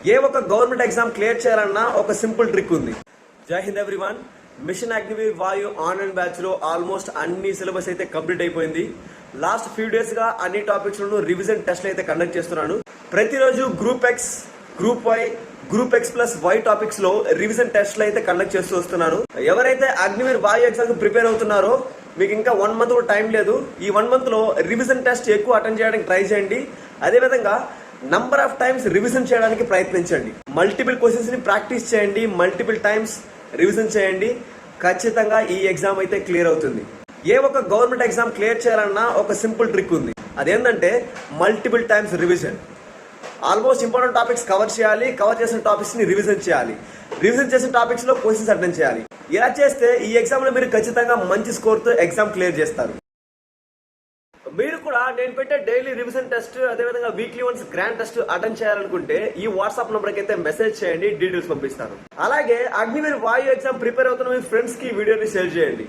ఏ ఒక government exam clear చేయాలన్నా ఒక సింపుల్ ట్రిక్ ఉంది. జై హింద్ ఎవ్రీవన్. మిషన్ అగ్నివీర్ వాయు ఆన్లైన్ బ్యాచ్ లో ఆల్మోస్ట్ అన్ని సిలబస్ అయితే కంప్లీట్ అయిపోయింది. లాస్ట్ ఫ్యూ డేస్ గా అన్ని టాపిక్స్ లో రివిజన్ టెస్ట్లు అయితే కండక్ట్ చేస్తున్నాను. ప్రతిరోజు group X, group Y, group X plus Y topics లో రివిజన్ టెస్ట్లు అయితే కండక్ట్ చేస్తూ వస్తున్నాను. ఎవరైతే అగ్నివీర్ వాయు ఎగ్జామ్ కి ప్రిపేర్ అవుతున్నారో మీకు ఇంకా 1 month కూడా టైం లేదు. ఈ 1 month లో రివిజన్ టెస్ట్ ఎక్కువ అటెండ్ చేయడానికి ట్రై చేయండి. అదేవిధంగా నంబర్ ఆఫ్ టైమ్స్ రివిజన్ చేయడానికి ప్రయత్నించండి. మల్టిపుల్ క్వశ్చన్స్ ని ప్రాక్టీస్ చేయండి, మల్టిపుల్ టైమ్స్ రివిజన్ చేయండి. ఖచ్చితంగా ఈ ఎగ్జామ్ అయితే క్లియర్ అవుతుంది. ఏ ఒక గవర్నమెంట్ ఎగ్జామ్ క్లియర్ చేయాలన్నా ఒక సింపుల్ ట్రిక్ ఉంది. అదేంటంటే multiple times revision. Almost important topics cover చేయాలి, కవర్ చేసిన టాపిక్స్ ని రివిజన్ చేయాలి, రివిజన్ చేసిన టాపిక్స్ లో క్వశ్చన్స్ అటెండ్ చేయాలి. ఇలా చేస్తే ఈ ఎగ్జామ్ లో మీరు ఖచ్చితంగా మంచి స్కోర్ తో ఎగ్జామ్ క్లియర్ చేస్తారు. మీరు కూడా నేను పెట్టే డైలీ రివిజన్ టెస్ట్, అదేవిధంగా weekly once grand test attend చేయాలనుకుంటే ఈ వాట్సాప్ నంబర్ కి అయితే మెసేజ్ చేయండి, డీటెయిల్స్ పంపిస్తాను. అలాగే అగ్నివీర్ వాయు ఎగ్జామ్ ప్రిపేర్ అవుతున్న మీ ఫ్రెండ్స్ కి వీడియోని షేర్ చేయండి.